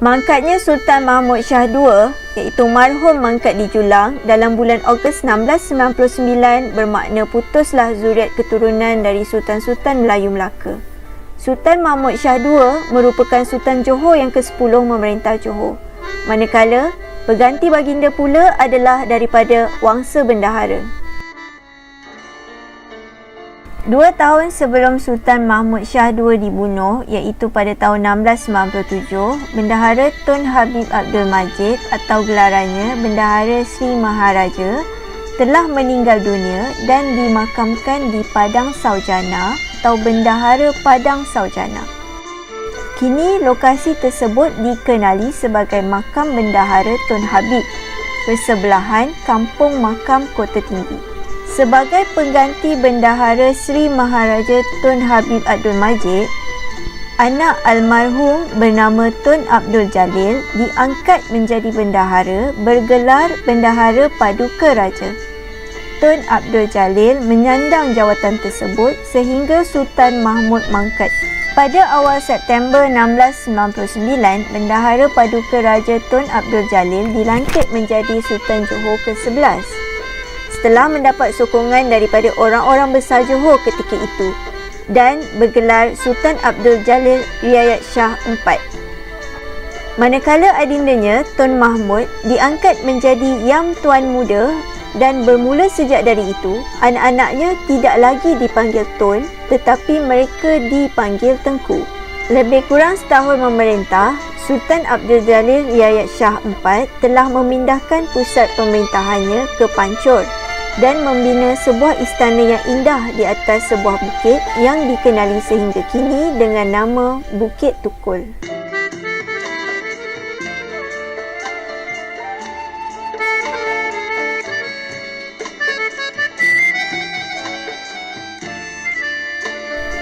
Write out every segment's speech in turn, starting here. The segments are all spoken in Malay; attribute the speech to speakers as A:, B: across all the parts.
A: Mangkatnya Sultan Mahmud Shah II iaitu marhum mangkat di Julang dalam bulan Ogos 1699 bermakna putuslah zuriat keturunan dari Sultan-Sultan Melayu Melaka. Sultan Mahmud Shah II merupakan Sultan Johor yang ke-10 memerintah Johor. Manakala pengganti baginda pula adalah daripada Wangsa Bendahara. 2 tahun sebelum Sultan Mahmud Shah II dibunuh, iaitu pada tahun 1697, Bendahara Tun Habib Abdul Majid atau gelarannya Bendahara Sri Maharaja telah meninggal dunia dan dimakamkan di Padang Saujana atau Bendahara Padang Saujana. Kini lokasi tersebut dikenali sebagai Makam Bendahara Tun Habib, bersebelahan Kampung Makam Kota Tinggi. Sebagai pengganti Bendahara Sri Maharaja Tun Habib Abdul Majid, anak almarhum bernama Tun Abdul Jalil diangkat menjadi bendahara bergelar Bendahara Paduka Raja. Tun Abdul Jalil menyandang jawatan tersebut sehingga Sultan Mahmud mangkat. Pada awal September 1699, Bendahara Paduka Raja Tun Abdul Jalil dilantik menjadi Sultan Johor ke-11. Setelah mendapat sokongan daripada orang-orang besar Johor ketika itu dan bergelar Sultan Abdul Jalil Riayat Shah IV. Manakala adindanya Tun Mahmud diangkat menjadi Yang Tuan Muda dan bermula sejak dari itu, anak-anaknya tidak lagi dipanggil Tun tetapi mereka dipanggil Tengku. Lebih kurang setahun memerintah, Sultan Abdul Jalil Riayat Shah IV telah memindahkan pusat pemerintahannya ke Pancur dan membina sebuah istana yang indah di atas sebuah bukit yang dikenali sehingga kini dengan nama Bukit Tukul.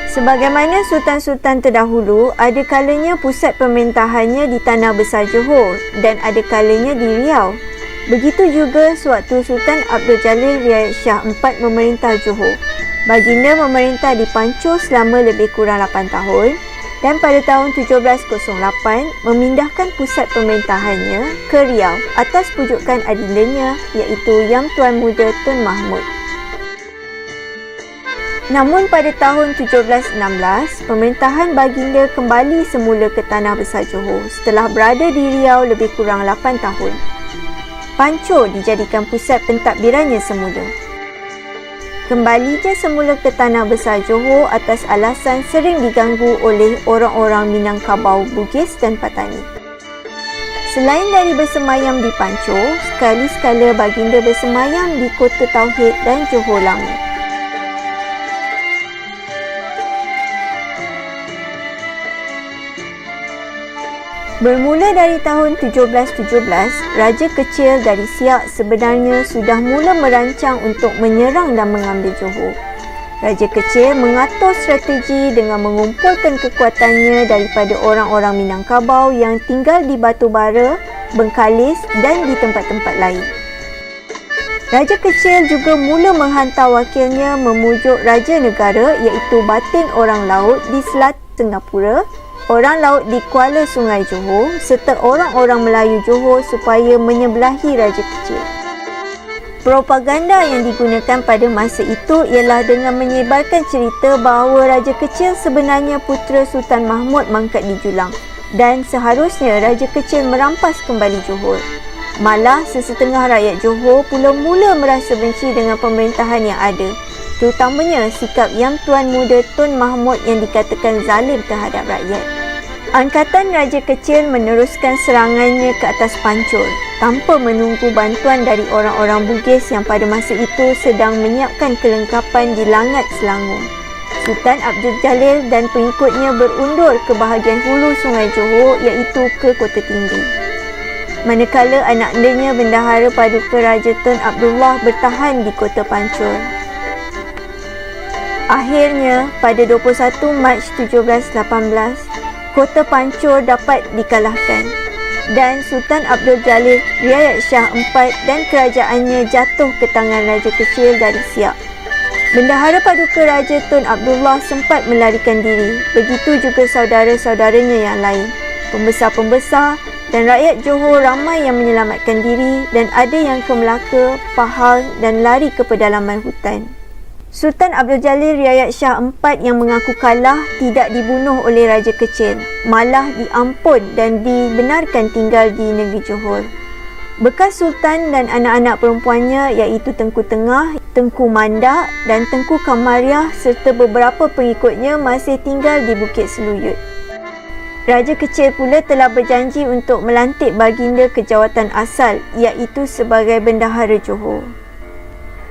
A: Sebagaimana sultan-sultan terdahulu, ada kalanya pusat pemerintahannya di Tanah Besar Johor dan ada kalanya di Riau. Begitu juga sewaktu Sultan Abdul Jalil Riayat Shah IV memerintah Johor. Baginda memerintah di Pancur selama lebih kurang 8 tahun dan pada tahun 1708 memindahkan pusat pemerintahannya ke Riau atas pujukan adindanya iaitu Yang Tuan Muda Tun Mahmud. Namun pada tahun 1716, pemerintahan baginda kembali semula ke Tanah Besar Johor setelah berada di Riau lebih kurang 8 tahun. Pancur dijadikan pusat pentadbirannya semula. Kembalinya semula ke Tanah Besar Johor atas alasan sering diganggu oleh orang-orang Minangkabau, Bugis dan Patani. Selain dari bersemayam di Pancur, sekali-sekala baginda bersemayam di Kota Tauhid dan Johor Lama. Bermula dari tahun 1717, Raja Kecil dari Siak sebenarnya sudah mula merancang untuk menyerang dan mengambil Johor. Raja Kecil mengatur strategi dengan mengumpulkan kekuatannya daripada orang-orang Minangkabau yang tinggal di Batu Bara, Bengkalis dan di tempat-tempat lain. Raja Kecil juga mula menghantar wakilnya memujuk Raja Negara iaitu Batin Orang Laut di Selat Singapura, Orang Laut di Kuala Sungai Johor serta orang-orang Melayu Johor supaya menyebelahi Raja Kecil. Propaganda yang digunakan pada masa itu ialah dengan menyebarkan cerita bahawa Raja Kecil sebenarnya putera Sultan Mahmud mangkat di Julang dan seharusnya Raja Kecil merampas kembali Johor. Malah sesetengah rakyat Johor pula mula merasa benci dengan pemerintahan yang ada, terutamanya sikap Yang Tuan Muda Tun Mahmud yang dikatakan zalim terhadap rakyat. Angkatan Raja Kecil meneruskan serangannya ke atas Pancur tanpa menunggu bantuan dari orang-orang Bugis yang pada masa itu sedang menyiapkan kelengkapan di Langat Selangor. Sultan Abdul Jalil dan pengikutnya berundur ke bahagian hulu Sungai Johor iaitu ke Kota Tinggi. Manakala anak-anaknya Bendahara Paduka Raja Tun Abdullah bertahan di Kota Pancur. Akhirnya, pada 21 Mac 1718, Kota Pancur dapat dikalahkan dan Sultan Abdul Jalil Riayat Shah IV dan kerajaannya jatuh ke tangan Raja Kecil dari Siak. Bendahara Paduka Raja Tun Abdullah sempat melarikan diri, begitu juga saudara-saudaranya yang lain. Pembesar-pembesar dan rakyat Johor ramai yang menyelamatkan diri dan ada yang ke Melaka, Pahang dan lari ke pedalaman hutan. Sultan Abdul Jalil Riayat Shah IV yang mengaku kalah tidak dibunuh oleh Raja Kecil, malah diampun dan dibenarkan tinggal di negeri Johor. Bekas Sultan dan anak-anak perempuannya iaitu Tengku Tengah, Tengku Mandak dan Tengku Kamariah serta beberapa pengikutnya masih tinggal di Bukit Seluyut. Raja Kecil pula telah berjanji untuk melantik baginda ke jawatan asal iaitu sebagai Bendahara Johor.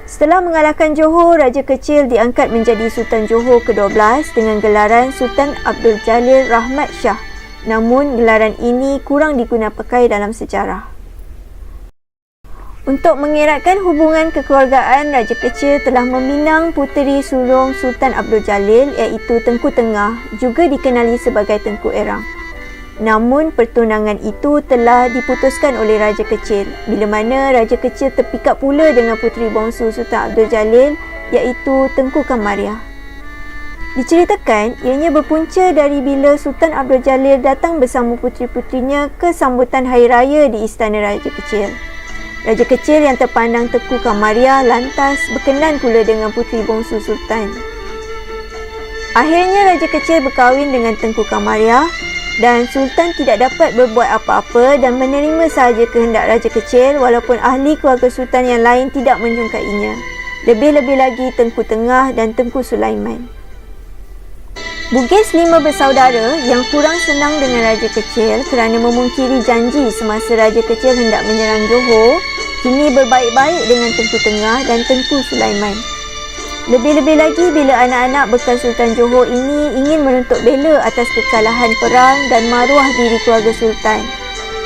A: Setelah mengalahkan Johor, Raja Kecil diangkat menjadi Sultan Johor ke-12 dengan gelaran Sultan Abdul Jalil Rahmat Shah. Namun gelaran ini kurang diguna pakai dalam sejarah. Untuk mengeratkan hubungan kekeluargaan, Raja Kecil telah meminang puteri sulung Sultan Abdul Jalil iaitu Tengku Tengah, juga dikenali sebagai Tengku Erang. Namun pertunangan itu telah diputuskan oleh Raja Kecil, bila mana Raja Kecil terpikat pula dengan puteri bongsu Sultan Abdul Jalil iaitu Tengku Kamariah. Diceritakan, ianya berpunca dari bila Sultan Abdul Jalil datang bersama puteri-puterinya ke sambutan Hari Raya di Istana Raja Kecil. Raja Kecil yang terpandang Tengku Kamariah lantas berkenan pula dengan puteri bongsu Sultan. Akhirnya Raja Kecil berkahwin dengan Tengku Kamariah dan Sultan tidak dapat berbuat apa-apa dan menerima sahaja kehendak Raja Kecil walaupun ahli keluarga Sultan yang lain tidak menyukainya. Lebih-lebih lagi Tengku Tengah dan Tengku Sulaiman. Bugis 5 bersaudara yang kurang senang dengan Raja Kecil kerana memungkiri janji semasa Raja Kecil hendak menyerang Johor, kini berbaik-baik dengan Tengku Tengah dan Tengku Sulaiman. Lebih-lebih lagi bila anak-anak bekas Sultan Johor ini ingin menuntut bela atas kekalahan perang dan maruah diri keluarga Sultan.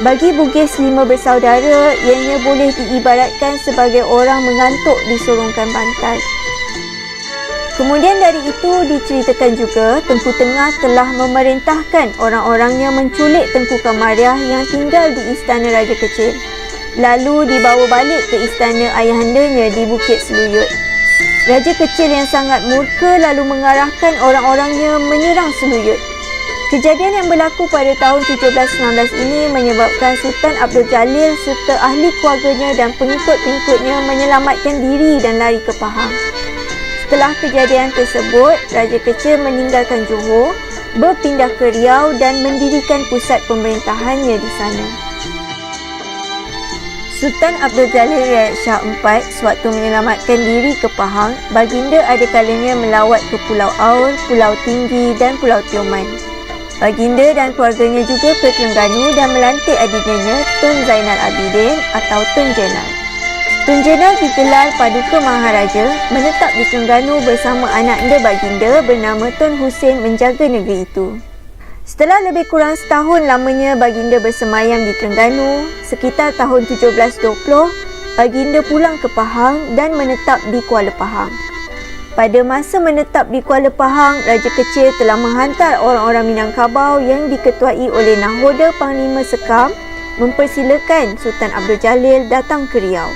A: Bagi Bugis 5 bersaudara, ianya boleh diibaratkan sebagai orang mengantuk di sorongkan bantal. Kemudian dari itu diceritakan juga Tengku Tengah telah memerintahkan orang-orangnya menculik Tengku Kamariah yang tinggal di Istana Raja Kecil, lalu dibawa balik ke istana ayahandanya di Bukit Seluyut. Raja Kecil yang sangat murka lalu mengarahkan orang-orangnya menyerang Seluyut. Kejadian yang berlaku pada tahun 1719 ini menyebabkan Sultan Abdul Jalil serta ahli keluarganya dan pengikut-pengikutnya menyelamatkan diri dan lari ke Pahang. Setelah kejadian tersebut, Raja Kecil meninggalkan Johor, berpindah ke Riau dan mendirikan pusat pemerintahannya di sana. Sultan Abdul Jalil Riayat Shah IV sewaktu menyelamatkan diri ke Pahang, baginda ada kalanya melawat ke Pulau Aur, Pulau Tinggi dan Pulau Tioman. Baginda dan keluarganya juga ke Terengganu dan melantik adiknya Tun Zainal Abidin atau Tun Jenal. Tun Jenal digelar Paduka Maharaja, menetap di Terengganu bersama anak anda baginda bernama Tun Hussein menjaga negeri itu. Setelah lebih kurang setahun lamanya baginda bersemayam di Terengganu, sekitar tahun 1720, baginda pulang ke Pahang dan menetap di Kuala Pahang. Pada masa menetap di Kuala Pahang, Raja Kecil telah menghantar orang-orang Minangkabau yang diketuai oleh Nahoda Panglima Sekam mempersilakan Sultan Abdul Jalil datang ke Riau.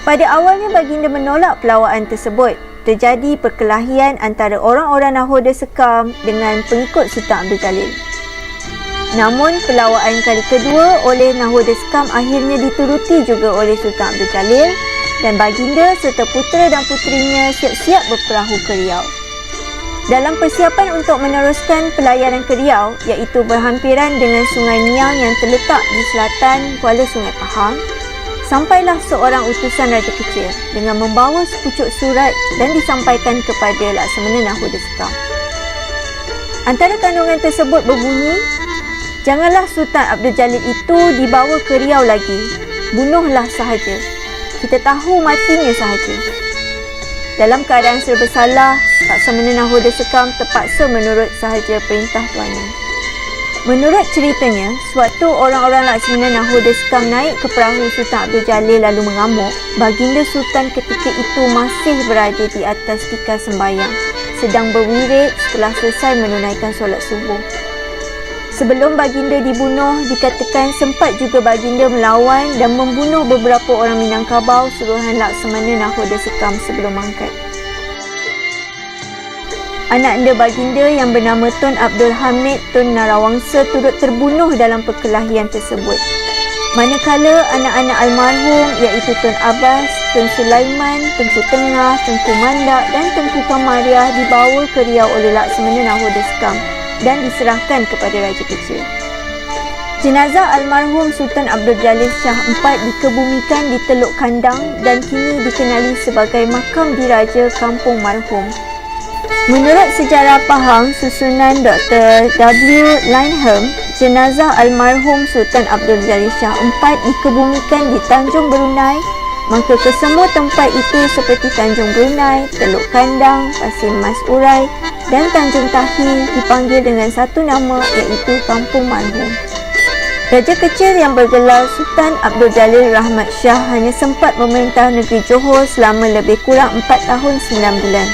A: Pada awalnya baginda menolak pelawaan tersebut. Terjadi perkelahian antara orang-orang Nahoda Sekam dengan pengikut Sultan Abdul Jalil. Namun pelawaan kali kedua oleh Nahoda Sekam akhirnya dituruti juga oleh Sultan Abdul Jalil dan baginda serta putera dan puterinya siap-siap berperahu ke Riau. Dalam persiapan untuk meneruskan pelayaran ke Riau, iaitu berhampiran dengan Sungai Miang yang terletak di selatan Kuala Sungai Pahang, sampailah seorang utusan Raja Kecil dengan membawa sepucuk surat dan disampaikan kepada Laksamana Nahoda Sekam. Antara kandungan tersebut berbunyi, "Janganlah Sultan Abdul Jalil itu dibawa ke Riau lagi. Bunuhlah sahaja. Kita tahu matinya sahaja." Dalam keadaan serba salah, Laksamana Nahoda Sekam terpaksa menurut sahaja perintah tuannya. Menurut ceritanya, sewaktu orang-orang Laksamana Nahoda Sekam naik ke perahu Sultan Abdul Jalil lalu mengamuk, baginda Sultan ketika itu masih berada di atas tikar sembahyang, sedang berwirid setelah selesai menunaikan solat subuh. Sebelum baginda dibunuh, dikatakan sempat juga baginda melawan dan membunuh beberapa orang Minangkabau suruhan Laksamana Nahoda Sekam sebelum mangkat. Anak anda baginda yang bernama Tun Abdul Hamid Tun Narawangsa turut terbunuh dalam perkelahian tersebut. Manakala anak-anak almarhum iaitu Tun Abbas, Tun Sulaiman, Tengku Tengah, Tengku Mandak dan Tengku Kamariah dibawa ke Riau oleh Laksamana Nahoda Skam dan diserahkan kepada Raja Kecil. Jenazah almarhum Sultan Abdul Jalil Shah IV dikebumikan di Teluk Kandang dan kini dikenali sebagai Makam Diraja Kampung Marhum. Menurut sejarah Pahang susunan Dr. W. Lineham, jenazah almarhum Sultan Abdul Jalil Shah IV dikebumikan di Tanjung Brunei, maka kesemua tempat itu seperti Tanjung Brunei, Teluk Kandang, Pasir Mas Urai dan Tanjung Tahi dipanggil dengan satu nama iaitu Kampung Marhum. Raja kecil yang bergelar Sultan Abdul Jalil Rahmat Shah hanya sempat memerintah negeri Johor selama lebih kurang 4 tahun 9 bulan.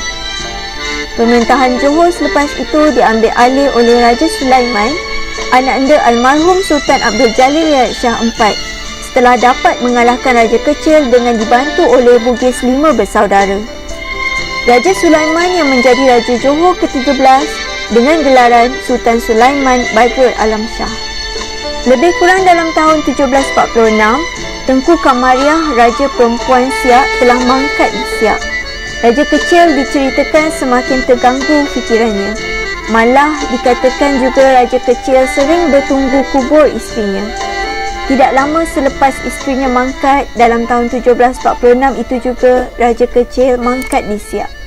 A: Pemerintahan Johor selepas itu diambil alih oleh Raja Sulaiman, anak anda almarhum Sultan Abdul Jalil Shah IV, setelah dapat mengalahkan Raja Kecil dengan dibantu oleh Bugis 5 bersaudara. Raja Sulaiman yang menjadi Raja Johor ke-13 dengan gelaran Sultan Sulaiman Badrul Alam Shah. Lebih kurang dalam tahun 1746, Tengku Kamariah Raja Perempuan Siak telah mangkat di Siak. Raja Kecil diceritakan semakin terganggu fikirannya. Malah dikatakan juga Raja Kecil sering bertunggu kubur isterinya. Tidak lama selepas isterinya mangkat dalam tahun 1746 itu juga Raja Kecil mangkat di Siak.